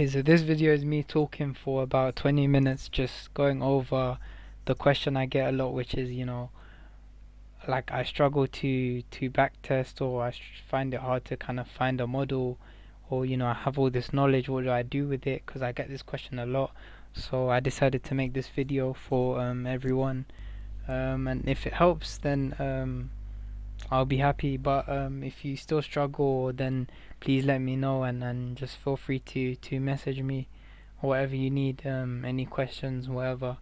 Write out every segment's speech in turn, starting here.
Okay, so this video is me talking for about 20 minutes, just going over the question I get a lot, which is, like I struggle to backtest, or find it hard to kind of find a model, or I have all this knowledge, what do I do with it? Because I get this question a lot. So I decided to make this video for everyone. And if it helps, then I'll be happy. But if you still struggle, then please let me know, and just feel free to message me or whatever you need, any questions, whatever.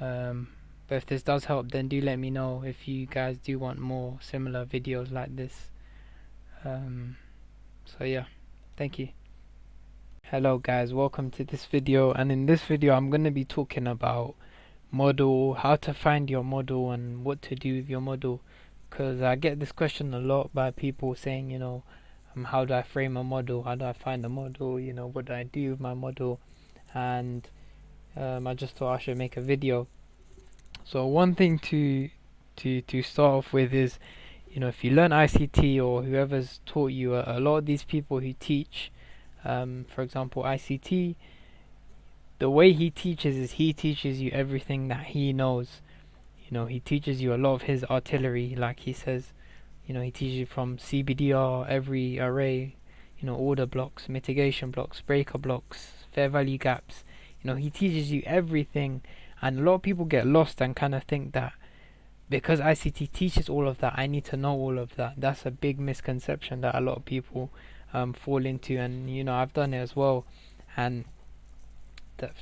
Um, but if this does help, then do let me know if you guys do want more similar videos like this. Um, so yeah, thank you. Hello guys, welcome to this video, and in this video I'm going to be talking about model, how to find your model and what to do with your model, because I get this question a lot by people saying, how do I frame a model, how do I find a model, what do I do with my model, and I just thought I should make a video. So one thing to start off with is, if you learn ICT or whoever's taught you, a lot of these people who teach, for example, ICT, the way he teaches is he teaches you everything that he knows. He teaches you a lot of his artillery, like he says. He teaches you from CBDR, every array, order blocks, mitigation blocks, breaker blocks, fair value gaps. He teaches you everything, and a lot of people get lost and kind of think that because ICT teaches all of that, I need to know all of that. That's a big misconception that a lot of people fall into, and I've done it as well, and that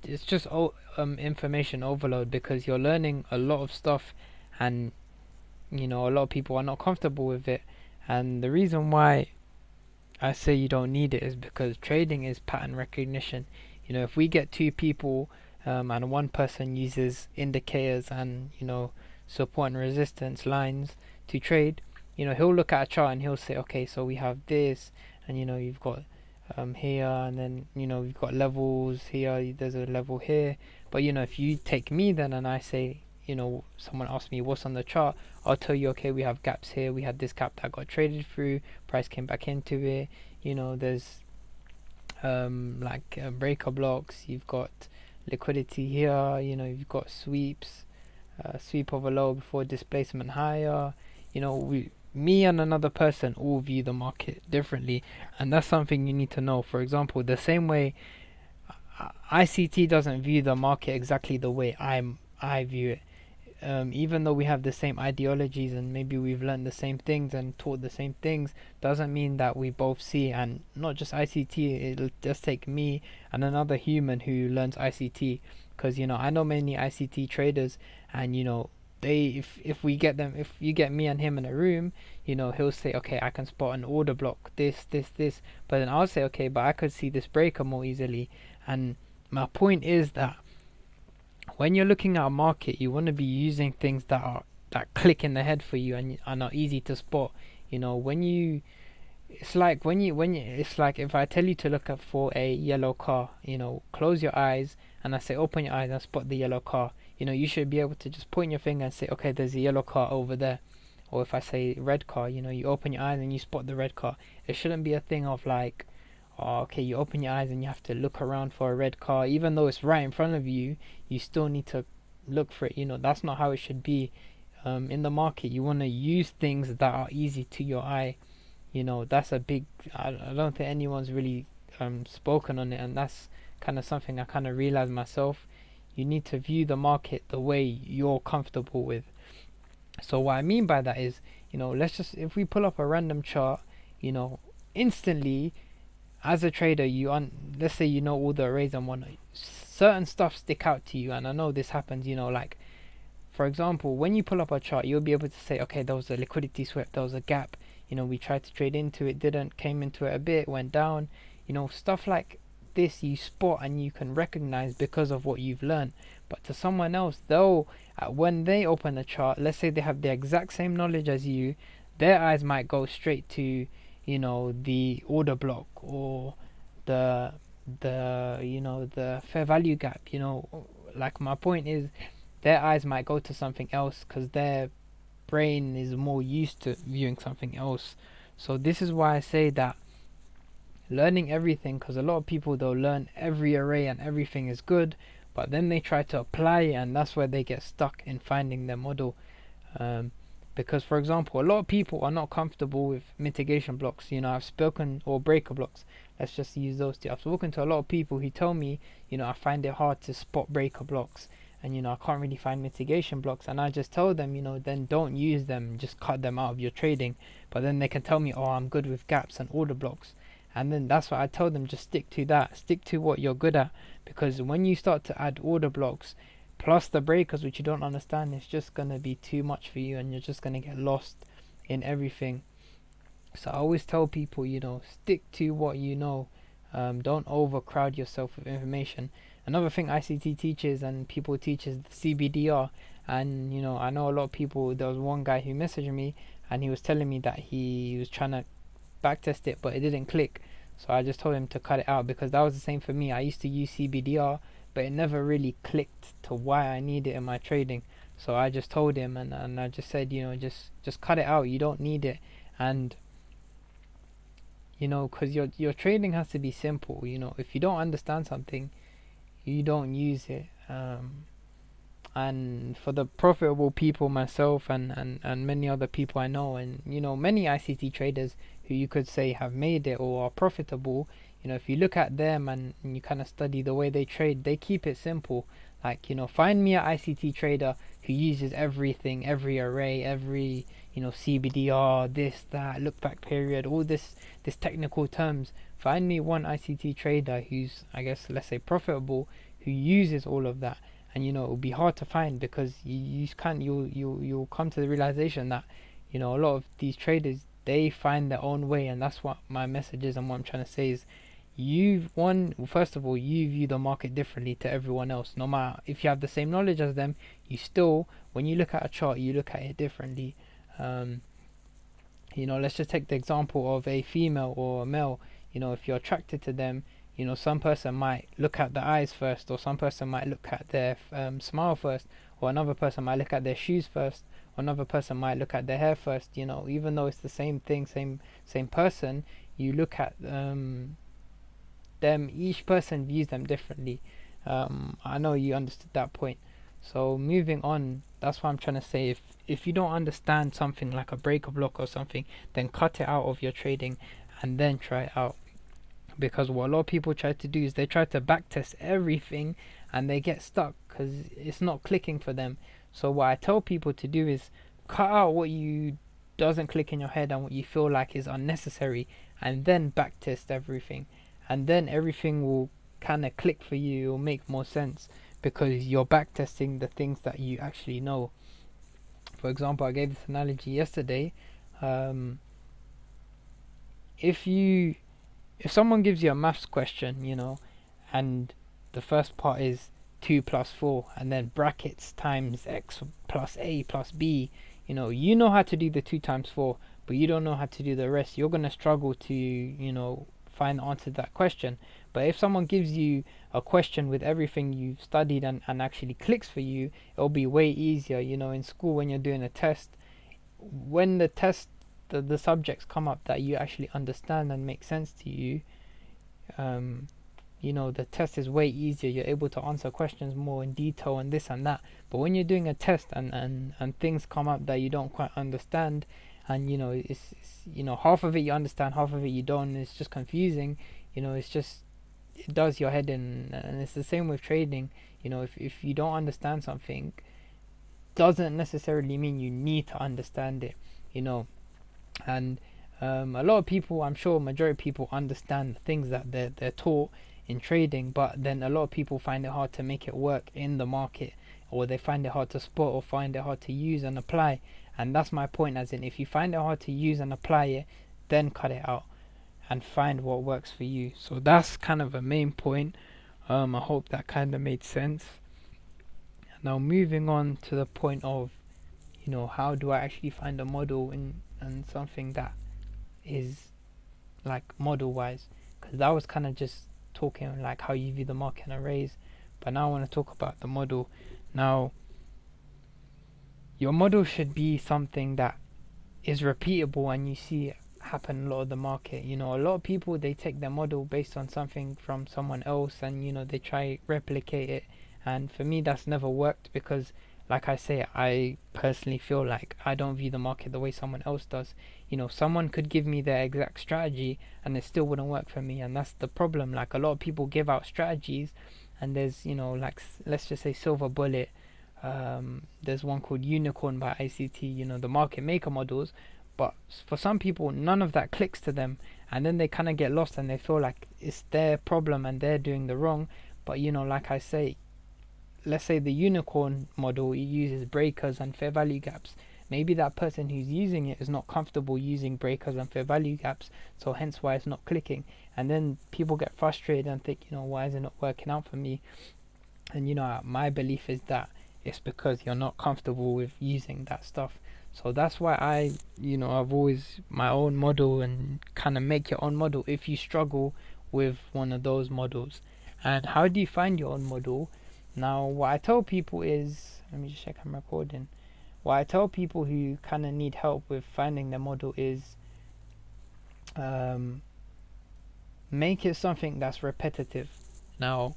it's just information overload because you're learning a lot of stuff, and a lot of people are not comfortable with it. And the reason why I say you don't need it is because trading is pattern recognition. If we get two people, and one person uses indicators and support and resistance lines to trade, he'll look at a chart and he'll say, okay, so we have this, and you've got here, and then we've got levels here, there's a level here. But if you take me then, and I say, someone asks me what's on the chart, I'll tell you, okay, we have gaps here, we had this gap that got traded through, price came back into it, there's like breaker blocks, you've got liquidity here, you've got sweeps, sweep of a low before displacement higher. Me and another person all view the market differently, and that's something you need to know. For example, the same way ICT doesn't view the market exactly the way I view it. Even though we have the same ideologies and maybe we've learned the same things and taught the same things, doesn't mean that we both see. And not just ICT, it'll just take me and another human who learns ICT, because I know many ICT traders, and they, if you get me and him in a room, he'll say, okay, I can spot an order block, this, but then I'll say, okay, but I could see this breaker more easily. And my point is that when you're looking at a market, you want to be using things that click in the head for you and are easy to spot. When you it's like when you it's like if I tell you to look up for a yellow car, close your eyes, and I say open your eyes and spot the yellow car. You should be able to just point your finger and say, okay, there's a yellow car over there. Or if I say red car, you open your eyes and you spot the red car. It shouldn't be a thing of like, oh, okay, you open your eyes and you have to look around for a red car, even though it's right in front of you. You still need to look for it. That's not how it should be. In the market, you want to use things that are easy to your eye. That's a big, I don't think anyone's really spoken on it, and that's kind of something I kind of realized myself. You need to view the market the way you're comfortable with. So what I mean by that is, let's just, if we pull up a random chart, instantly as a trader, let's say all the arrays and whatnot, certain stuff stick out to you. And I know this happens, like for example, when you pull up a chart, you'll be able to say, okay, there was a liquidity sweep, there was a gap, we tried to trade into it, didn't, came into it a bit, went down, stuff like this you spot and you can recognize because of what you've learned. But to someone else, though, when they open the chart, let's say they have the exact same knowledge as you, their eyes might go straight to the order block, or the fair value gap. Like my point is, their eyes might go to something else because their brain is more used to viewing something else. So this is why I say that learning everything, because a lot of people, they'll learn every array and everything is good, but then they try to apply it, and that's where they get stuck in finding their model. um, because, for example, a lot of people are not comfortable with mitigation blocks. I've spoken, or breaker blocks, let's just use those two. I've spoken to a lot of people who tell me, I find it hard to spot breaker blocks, and I can't really find mitigation blocks, and I just tell them, then don't use them, just cut them out of your trading. But then they can tell me, oh, I'm good with gaps and order blocks, and then that's why I tell them, just stick to that, stick to what you're good at, because when you start to add order blocks plus the breakers which you don't understand, it's just gonna be too much for you, and you're just gonna get lost in everything. So I always tell people, stick to what you know. Don't overcrowd yourself with information. Another thing ICT teaches and people teach is the CBDR. And I know a lot of people. There was one guy who messaged me, and he was telling me that he was trying to backtest it, but it didn't click. So I just told him to cut it out, because that was the same for me. I used to use CBDR, but it never really clicked to why I need it in my trading. So I just told him, and I just said, just cut it out. You don't need it. And because your trading has to be simple. If you don't understand something, you don't use it. And for the profitable people, myself and many other people I know, and many ICT traders who you could say have made it or are profitable, if you look at them and you kind of study the way they trade, they keep it simple. Like, find me an ICT trader who uses everything, every array, every CBDR, this, that, look back period, all this technical terms. Find me one ICT trader who's, I guess, let's say profitable, who uses all of that. And it'll be hard to find, because you can't, you'll come to the realization that a lot of these traders, they find their own way. And that's what my message is, and what I'm trying to say is, first of all, you view the market differently to everyone else. No matter if you have the same knowledge as them, you still, when you look at a chart, you look at it differently. um, let's just take the example of a female or a male. If you're attracted to them, some person might look at the eyes first, or some person might look at their smile first, or another person might look at their shoes first, or another person might look at their hair first. Even though it's the same thing, same person, you look at them. Each person views them differently. I know you understood that point. So moving on, that's what I'm trying to say. If you don't understand something like a breaker block or something, then cut it out of your trading, and then try it out. Because what a lot of people try to do is they try to backtest everything, and they get stuck because it's not clicking for them. So what I tell people to do is cut out what you doesn't click in your head and what you feel like is unnecessary, and then backtest everything, and then everything will kind of click for you. It will make more sense, because you're backtesting the things that you actually know. For example, I gave this analogy yesterday. um, if you if someone gives you a maths question, and the first part is 2 plus 4, and then brackets times x plus a plus b, you know how to do the 2 times 4, but you don't know how to do the rest. You're going to struggle to, find the answer to that question. But if someone gives you a question with everything you've studied, and actually clicks for you, it'll be way easier. In school, when you're doing a test, when the subjects come up that you actually understand and make sense to you, um, the test is way easier. You're able to answer questions more in detail and this and that. But when you're doing a test, and things come up that you don't quite understand, and it's half of it you understand, half of it you don't, and it's just confusing. It's just, it does your head in. And it's the same with trading. If you don't understand something, doesn't necessarily mean you need to understand it. you know and a lot of people, I'm sure majority of people, understand the things that they're taught in trading, but then a lot of people find it hard to make it work in the market, or they find it hard to spot, or find it hard to use and apply. And that's my point, as in, if you find it hard to use and apply it, then cut it out and find what works for you. So that's kind of a main point. I hope that kind of made sense. Now moving on to the point of, how do I actually find a model in and something that is like model wise, because that was kind of just talking like how you view the market and arrays, but now I want to talk about the model. Now, your model should be something that is repeatable, and you see happen a lot of the market. You know, a lot of people, they take their model based on something from someone else, and you know, they try replicate it. And for me, that's never worked because, like I say, I personally feel like I don't view the market the way someone else does. You know, someone could give me their exact strategy and it still wouldn't work for me, and that's the problem. Like, a lot of people give out strategies, and there's, you know, like, let's just say Silver Bullet. There's one called Unicorn by ICT. You know, the market maker models, but for some people, none of that clicks to them, and then they kind of get lost and they feel like it's their problem and they're doing the wrong. But you know, like I say, let's say the unicorn model, it uses breakers and fair value gaps. Maybe that person who's using it is not comfortable using breakers and fair value gaps, so hence why it's not clicking. And then people get frustrated and think, you know, why is it not working out for me? And you know, my belief is that it's because you're not comfortable with using that stuff. So that's why you know, I've always my own model, and kind of make your own model if you struggle with one of those models. And how do you find your own model? Now, what I tell people is, let me just check I'm recording. What I tell people who kind of need help with finding their model is, um, make it something that's repetitive. Now,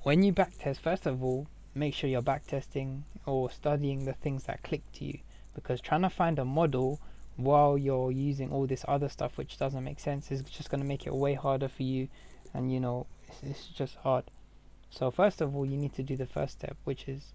when you backtest, first of all, make sure you're backtesting or studying the things that click to you, because trying to find a model while you're using all this other stuff which doesn't make sense is just going to make it way harder for you, and you know, it's just hard. So first of all, you need to do the first step, which is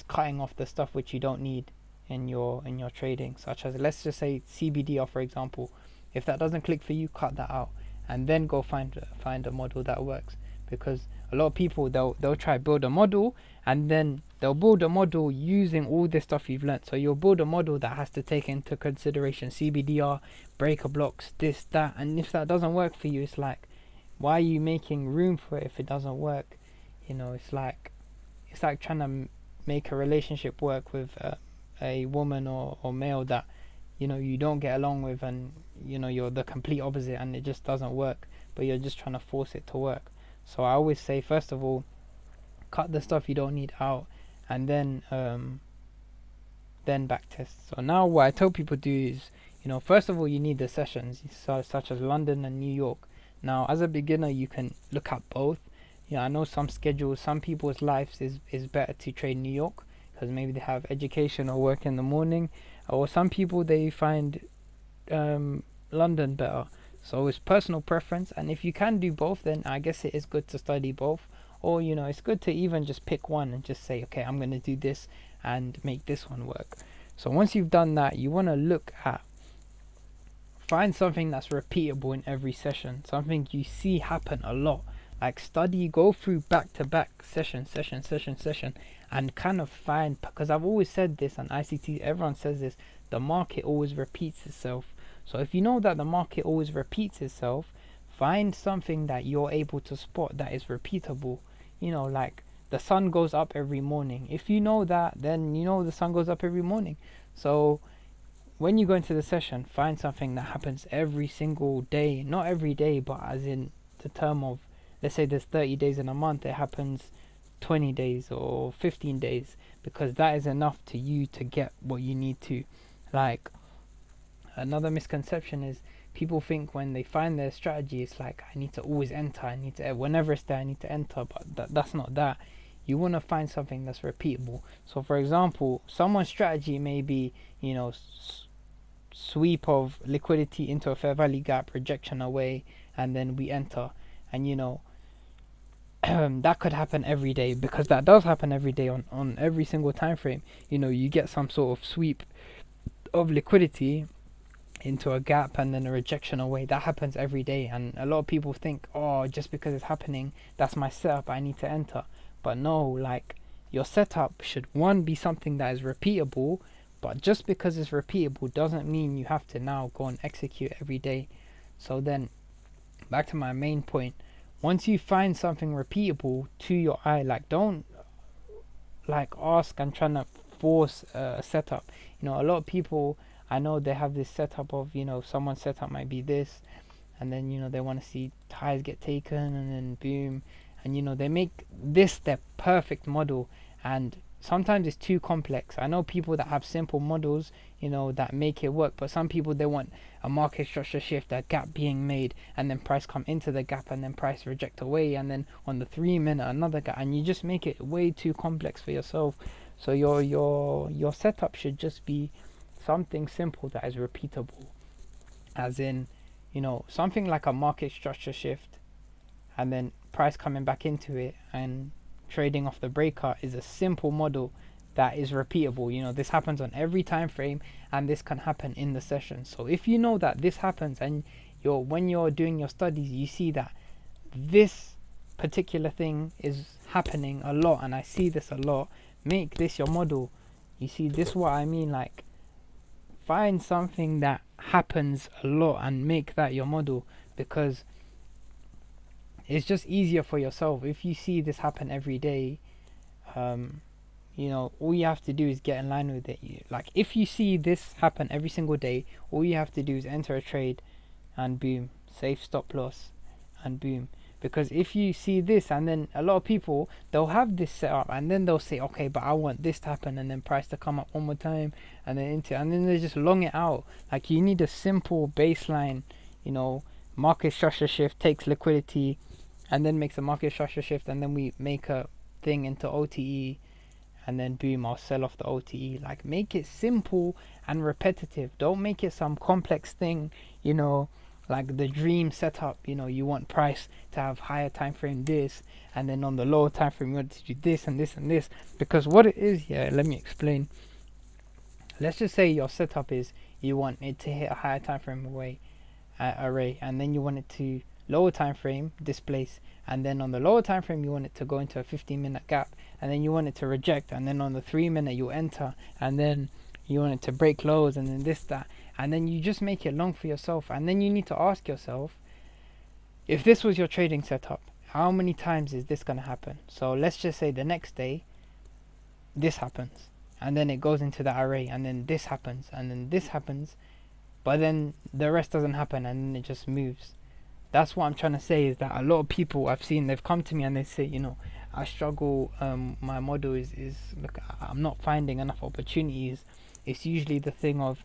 cutting off the stuff which you don't need in your trading, such as, let's just say, CBDR, for example. If that doesn't click for you, cut that out, and then go find a model that works. Because a lot of people, they'll try build a model, and then they'll build a model using all this stuff you've learned. So you'll build a model that has to take into consideration CBDR, breaker blocks, this, that, and if that doesn't work for you, it's like, why are you making room for it if it doesn't work? You know, it's like trying to make a relationship work with a woman or male that, you know, you don't get along with, and you know, you're the complete opposite, and it just doesn't work, but you're just trying to force it to work. So I always say, first of all, cut the stuff you don't need out, and then back test. So now what I tell people to do is, you know, first of all, you need the sessions, such as London and New York. Now, as a beginner, you can look at both. You know, I know some schedules, some people's lives is better to trade New York because maybe they have education or work in the morning, or some people, they find London better. So it's personal preference, and if you can do both, then I guess it is good to study both. Or you know, it's good to even just pick one and just say, okay, I'm going to do this and make this one work. So once you've done that, you want to look at, find something that's repeatable in every session, something you see happen a lot. Like, study, go through back to back session, and kind of find, because I've always said this, and ICT, everyone says this, the market always repeats itself. So if you know that the market always repeats itself, find something that you're able to spot that is repeatable. You know, like the sun goes up every morning. If you know that, then you know the sun goes up every morning. So when you go into the session, find something that happens every single day. Not every day, but as in the term of, let's say there's 30 days in a month, it happens 20 days or 15 days, because that is enough to you to get what you need to. Like, another misconception is, people think when they find their strategy, it's like, I need to always enter, I need to, whenever it's there, I need to enter, but that's not that. You want to find something that's repeatable. So for example, someone's strategy may be, you know, sweep of liquidity into a fair value gap, rejection away, and then we enter. And you know, that could happen every day, because that does happen every day on every single time frame. You know, you get some sort of sweep of liquidity into a gap and then a rejection away. That happens every day, and a lot of people think, oh, just because it's happening, that's my setup, I need to enter. But no, like, your setup should, one, be something that is repeatable, but just because it's repeatable doesn't mean you have to now go and execute every day. So then, back to my main point, once you find something repeatable to your eye, like, don't like ask and trying to force a setup. You know, a lot of people, I know they have this setup of, you know, someone's setup might be this, and then, you know, they want to see ties get taken, and then boom, and you know, they make this their perfect model, and sometimes it's too complex. I know people that have simple models, that make it work, but some people, they want a market structure shift, a gap being made, and then price come into the gap, and then price reject away, and then on the 3 minute another gap, and you just make it way too complex for yourself. So your setup should just be something simple that is repeatable, as in, something like a market structure shift, and then price coming back into it and trading off the breakout is a simple model that is repeatable. This happens on every time frame, and this can happen in the session. So if you know that this happens, and when you're doing your studies, you see that this particular thing is happening a lot, and I see this a lot, make this your model. You see, this is what I mean. Like, find something that happens a lot and make that your model, because it's just easier for yourself. If you see this happen every day, all you have to do is get in line with it. Like, if you see this happen every single day, all you have to do is enter a trade, and boom, safe stop loss, and boom. Because if you see this, and then a lot of people, they'll have this set up, and then they'll say, okay, but I want this to happen, and then price to come up one more time, and then they just long it out. Like, you need a simple baseline, market structure shift takes liquidity, and then makes a market structure shift, and then we make a thing into OTE, and then boom, I'll sell off the OTE. Like, make it simple and repetitive. Don't make it some complex thing, like the dream setup. You want price to have higher time frame this, and then on the lower time frame you want to do this and this and this. Because what it is, let me explain. Let's just say your setup is you want it to hit a higher time frame array, and then you want it to lower time frame displace, and then on the lower time frame you want it to go into a 15-minute gap, and then you want it to reject, and then on the 3 minute you enter, and then you want it to break lows, and then that, and then you just make it long for yourself. And then you need to ask yourself, if this was your trading setup, how many times is this going to happen? So let's just say the next day this happens, and then it goes into that array, and then this happens, and then this happens, but then the rest doesn't happen, and then it just moves. That's what I'm trying to say, is that a lot of people I've seen, they've come to me and they say, I struggle, my model is look, I'm not finding enough opportunities. It's usually the thing of,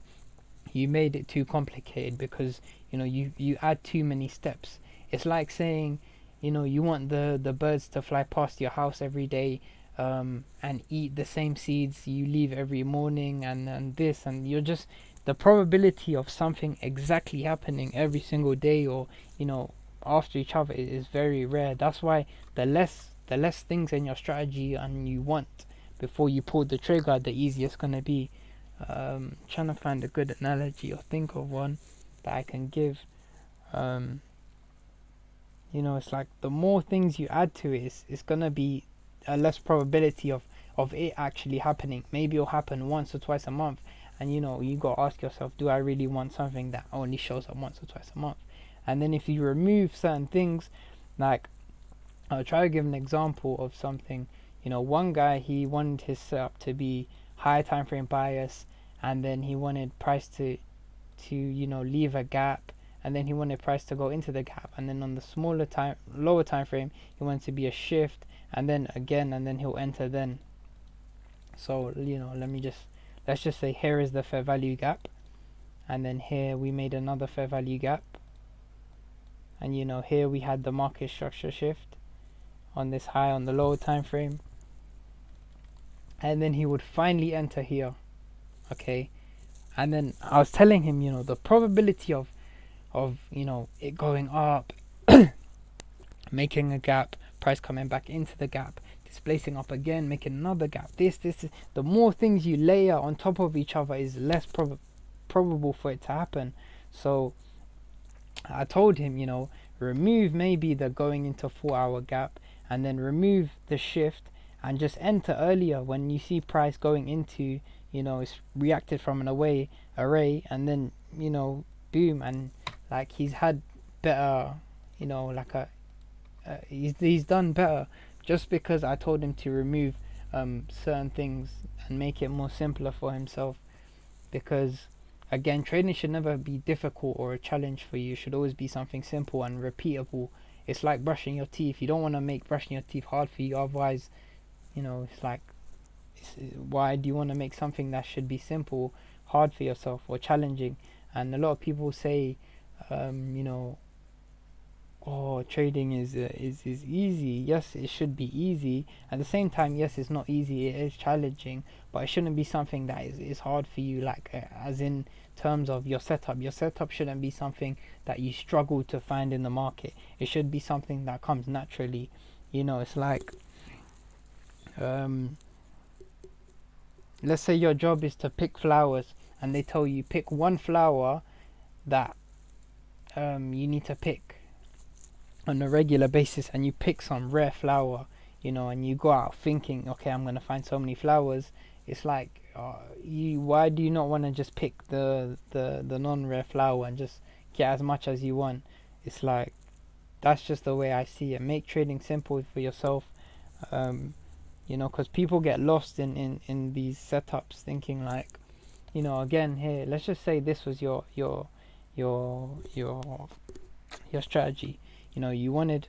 you made it too complicated, because you add too many steps. It's like saying, you want the birds to fly past your house every day, and eat the same seeds you leave every morning, and this, and you're just, the probability of something exactly happening every single day, or after each other, is very rare. That's why the less things in your strategy and you want before you pull the trigger, the easier it's gonna be. Trying to find a good analogy or think of one that I can give. It's like, the more things you add to it, it's gonna be a less probability of it actually happening. Maybe it'll happen once or twice a month, and you gotta ask yourself, do I really want something that only shows up once or twice a month? And then if you remove certain things, like, I'll try to give an example of something. One guy, he wanted his setup to be high time frame bias, and then he wanted price to leave a gap, and then he wanted price to go into the gap, and then on the lower time frame, he wants to be a shift, and then again, and then he'll enter then. So let's just say here is the fair value gap, and then here we made another fair value gap, and here we had the market structure shift on this high on the lower time frame, and then he would finally enter here. Okay, and then I was telling him, the probability of it going up, making a gap, price coming back into the gap, displacing up again, making another gap, this, the more things you layer on top of each other is less probable for it to happen. So I told him, remove maybe the going into 4-hour gap, and then remove the shift, and just enter earlier when you see price going into, it's reacted from an array, and then boom, and like, he's had better, he's done better, just because I told him to remove certain things and make it more simpler for himself. Because again, trading should never be difficult or a challenge for you. It should always be something simple and repeatable. It's like brushing your teeth. You don't want to make brushing your teeth hard for you, otherwise it's like, Why do you want to make something that should be simple hard for yourself or challenging? And a lot of people say, you know, oh, trading is easy. Yes, it should be easy. At the same time, yes, it's not easy. It is challenging, but it shouldn't be something that is hard for you. Like as in terms of your setup. Your setup shouldn't be something that you struggle to find in the market. It should be something that comes naturally. You know, it's like um, let's say your job is to pick flowers, and they tell you pick one flower that you need to pick on a regular basis, and you pick some rare flower, you know, and you go out thinking, okay, I'm gonna find so many flowers. It's like, you why do you not want to just pick the non-rare flower and just get as much as you want? It's like, that's just the way I see it. Make trading simple for yourself. um, you know, because people get lost in these setups thinking like, you know, again, here, let's just say this was your your strategy. You know, you wanted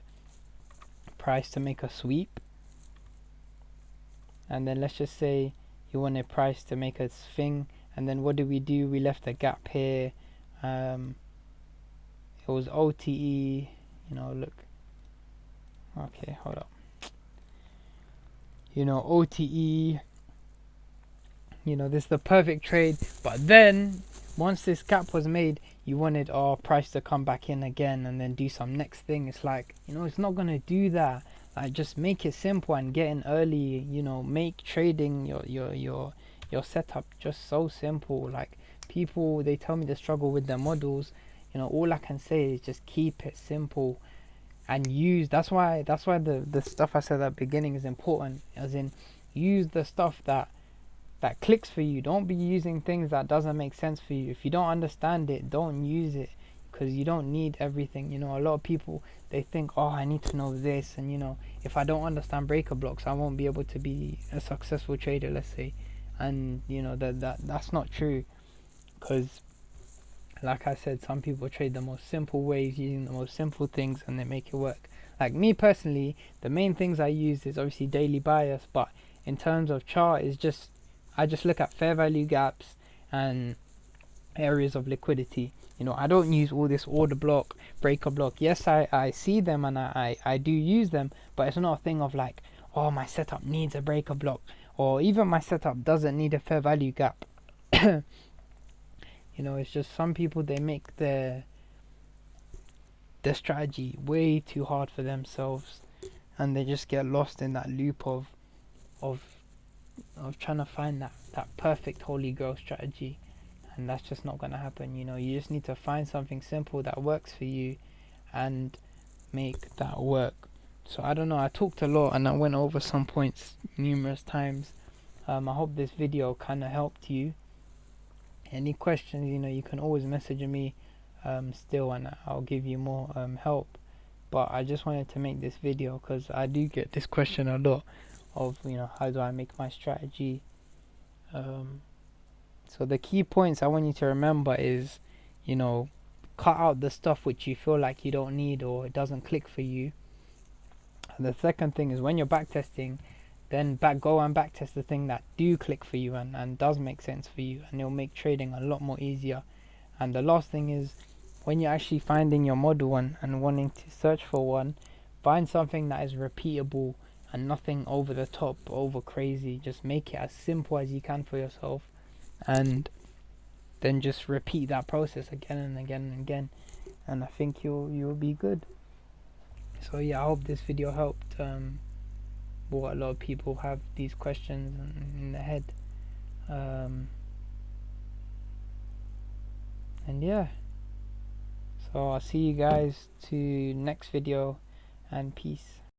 price to make a sweep, and then let's just say you wanted price to make a thing, and then what did we do? We left a gap here. It was OTE. You know, look. Okay, hold up. You know, OTE. You know, this is the perfect trade, but then once this gap was made, you wanted our price to come back in again and then do some next thing. It's like, you know, it's not gonna do that. Like, just make it simple and get in early. You know, make trading your setup just so simple. Like, people, they tell me they struggle with their models. You know, all I can say is just keep it simple and use. That's why the stuff I said at the beginning is important. As in, use the stuff that clicks for you. Don't be using things that doesn't make sense for you. If you don't understand it, don't use it, because you don't need everything. You know, a lot of people, they think, oh, I need to know this, and you know, if I don't understand breaker blocks, I won't be able to be a successful trader, let's say. And you know, that's not true, because like I said, some people trade the most simple ways using the most simple things and they make it work. Like me personally, the main things I use is obviously daily bias, but in terms of chart, is just, I just look at fair value gaps and areas of liquidity. You know, I don't use all this order block, breaker block. Yes, I see them and I do use them, but it's not a thing of like, oh, my setup needs a breaker block, or even my setup doesn't need a fair value gap. You know, it's just some people, they make their strategy way too hard for themselves, and they just get lost in that loop of trying to find that perfect holy grail strategy, and that's just not going to happen. You know, you just need to find something simple that works for you and make that work. So I don't know, I talked a lot and I went over some points numerous times. I hope this video kind of helped you. Any questions, you know, you can always message me still, and I'll give you more help. But I just wanted to make this video because I do get this question a lot of, you know, how do I make my strategy. So the key points I want you to remember is, you know, cut out the stuff which you feel like you don't need or it doesn't click for you. And the second thing is, when you're backtesting, then go and backtest the thing that do click for you and does make sense for you, and it'll make trading a lot more easier. And the last thing is, when you're actually finding your model and wanting to search for one, find something that is repeatable and nothing over the top, over crazy. Just make it as simple as you can for yourself, and then just repeat that process again and again and again, and I think you'll be good. So yeah, I hope this video helped. What a lot of people have these questions in their head, and yeah, so I'll see you guys to next video, and peace.